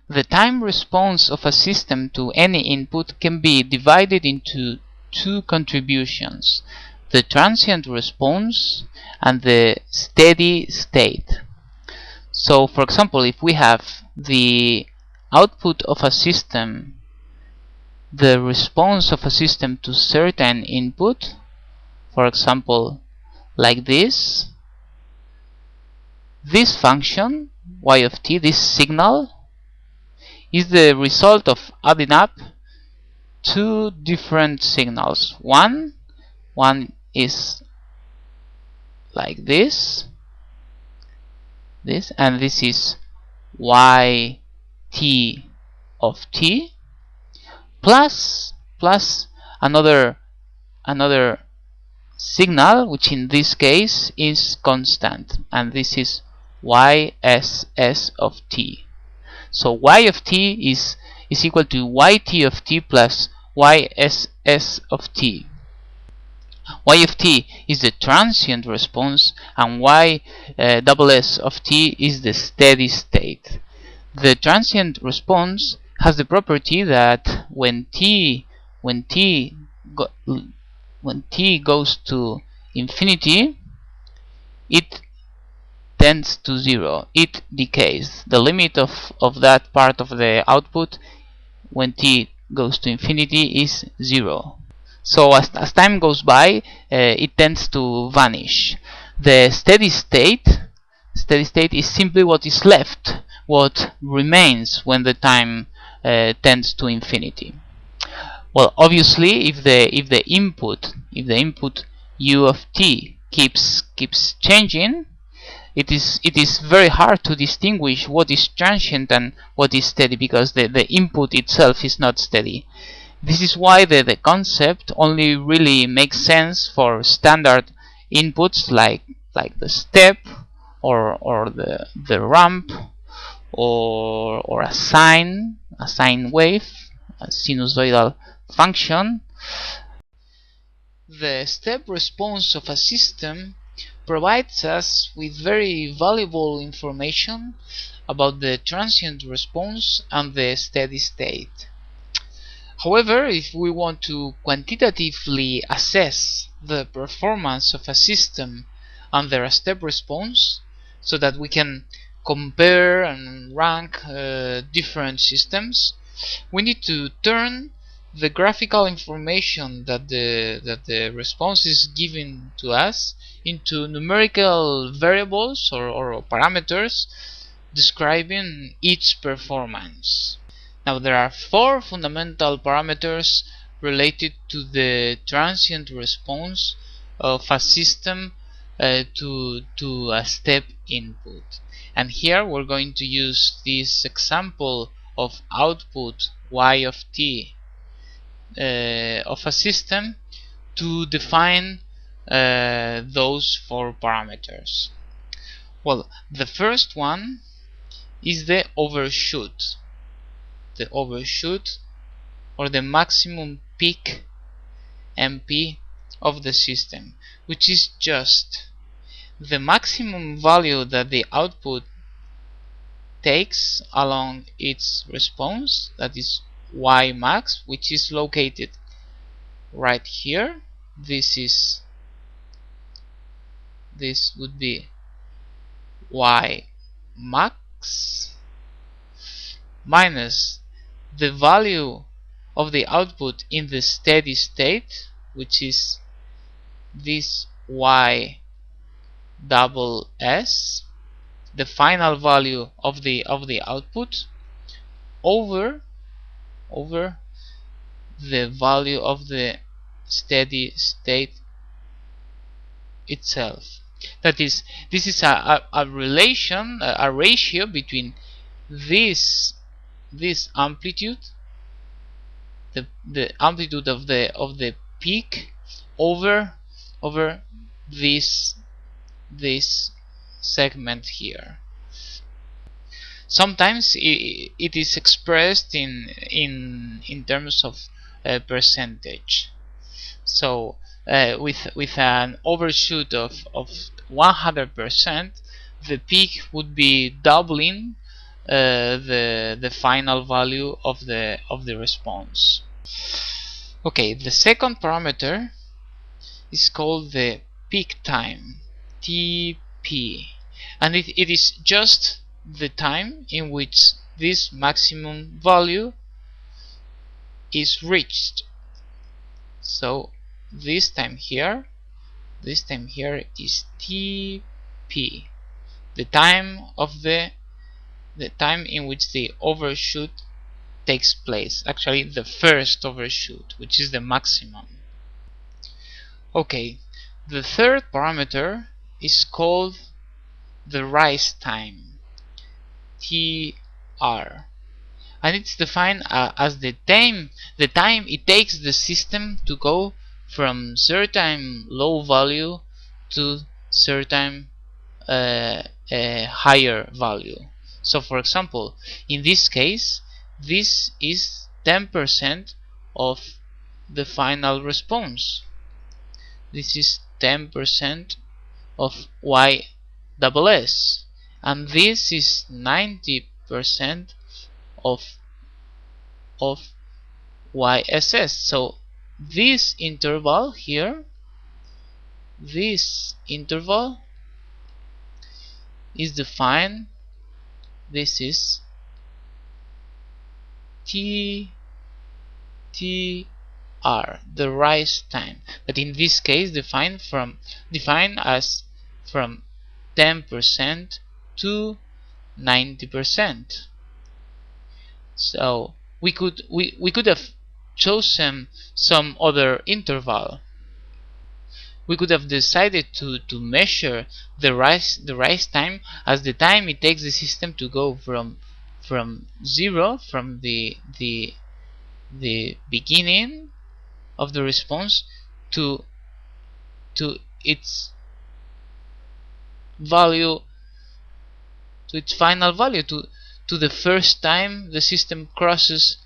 The time response of a system to any input can be divided into two contributions: the transient response and the steady state. So, for example, if we have the output of a system, the response of a system to certain input, for example, like this function y of t, this signal, is the result of adding up two different signals. One is like this, and this is y t of t plus another signal, which in this case is constant, and this is yss of t. So y of t is equal to yt of t plus yss of t. Y of t is the transient response, and ss of t is the steady state. The transient response has the property that when t goes to infinity, it tends to 0. It decays. The limit of that part of the output when t goes to infinity is 0. So as time goes by, it tends to vanish. The steady state is simply what is left, what remains when the time tends to infinity. Well, obviously, if the input u of t keeps changing, it is very hard to distinguish what is transient and what is steady, because the input itself is not steady. This is why the concept only really makes sense for standard inputs like the step or the ramp or a sine wave, a sinusoidal function. The step response of a system provides us with very valuable information about the transient response and the steady state. However, if we want to quantitatively assess the performance of a system under a step response, so that we can compare and rank different systems, we need to turn the graphical information that the response is giving to us into numerical variables or parameters describing each performance. Now, there are 4 fundamental parameters related to the transient response of a system to a step input. And here we're going to use this example of output y of t of a system to define those 4 parameters. Well, the first one is the overshoot. The overshoot, or the maximum peak MP of the system, which is just the maximum value that the output takes along its response, that is y max, which is located right here. This would be y max minus the value of the output in the steady state, which is this y double s, the final value of the output, over the value of the steady state itself. That is, this is a relation, a ratio between this amplitude, the amplitude of the peak, over this segment here. Sometimes it is expressed in terms of percentage. So with an overshoot of 100%, the peak would be doubling the final value of the response. Okay, the second parameter is called the peak time, TP, and it is just the time in which this maximum value is reached. So this time here is TP, the time in which the overshoot takes place, actually the first overshoot, which is the maximum. Okay, the third parameter is called the rise time, TR, and it's defined as the time it takes the system to go from certain low value to certain higher value. So for example, in this case, this is 10% of the final response. This is 10% of YSS, and this is 90% of YSS. So this interval here, this interval is defined. This is TR, the rise time, but in this case defined as from 10% to 90%. So we could have chosen some other interval. We could have decided to measure the rise time as the time it takes the system to go from zero, from the beginning of the response to its value, to its final value, to the first time the system crosses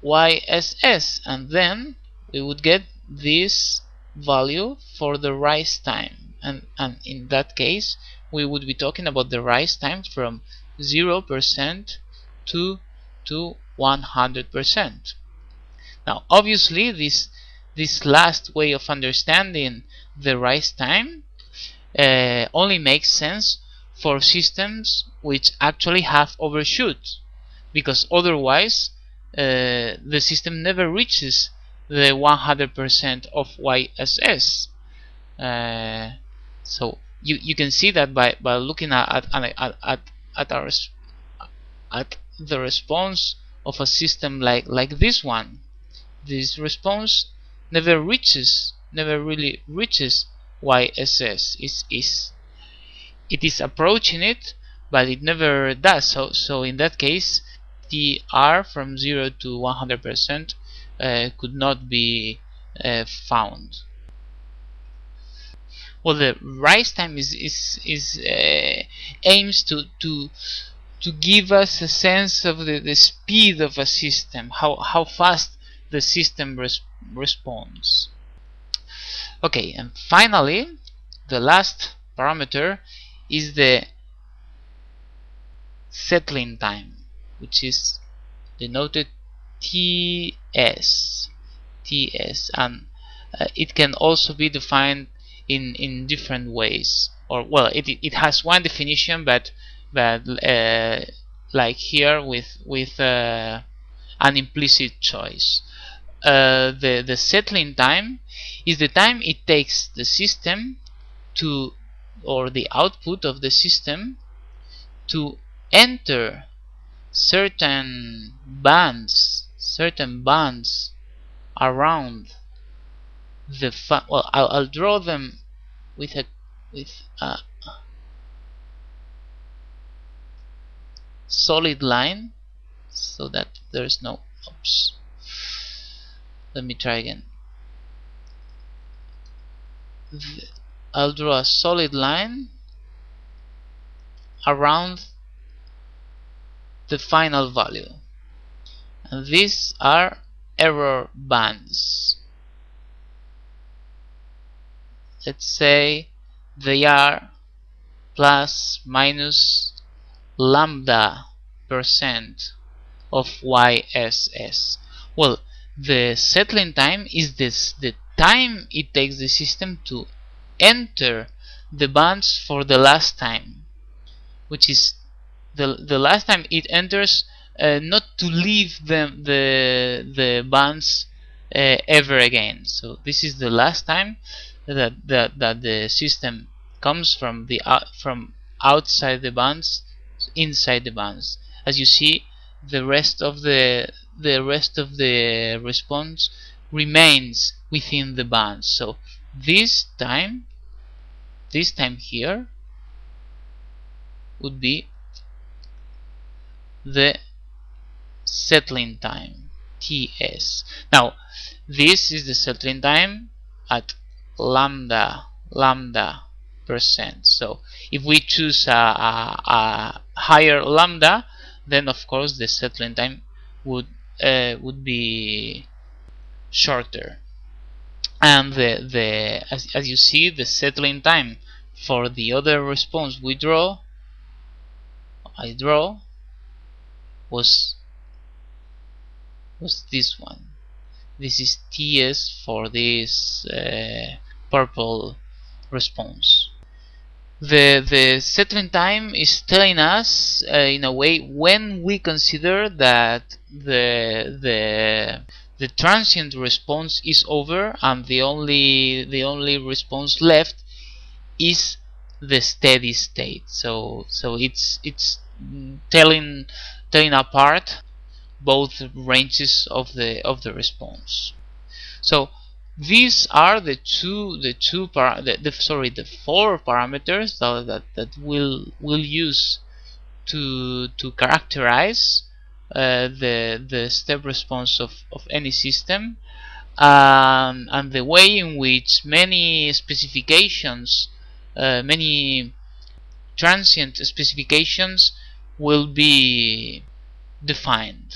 YSS, and then we would get this value for the rise time, and in that case we would be talking about the rise time from 0% to 100%. Now obviously this last way of understanding the rise time only makes sense for systems which actually have overshoot, because otherwise the system never reaches the 100% of YSS. So you can see that by looking at the response of a system like this one. This response never really reaches YSS. It is approaching it, but it never does. So in that case, the R from 0 to 100% could not be found. Well, the rise time aims to give us a sense of the speed of a system, how fast the system responds. Okay, and finally, the last parameter is the settling time, which is denoted TS, and it can also be defined in different ways, or well, it has one definition, but like here with an implicit choice. The settling time is the time it takes the system to, or the output of the system, to enter certain bands around the well, I'll draw them with a solid line so that there's no oops. Let me try again. I'll draw a solid line around the final value, and these are error bands. Let's say they are plus minus lambda percent of YSS. Well, the settling time is the time it takes the system to enter the bands for the last time, which is the last time it enters, not to leave the bands ever again. So this is the last time that the system comes from from outside the bands inside the bands. As you see, the rest of the response remains within the bands. So this time here would be the settling time, TS. Now this is the settling time at lambda percent. So if we choose a higher lambda, then of course the settling time would be shorter. And as you see, the settling time for the other response I draw was this one. This is TS for this purple response. The settling time is telling us in a way when we consider that the transient response is over and the only response left is the steady state. So it's telling apart both ranges of the response. So these are the four parameters that we'll use to characterize the step response of any system, and the way in which many specifications, many transient specifications will be defined.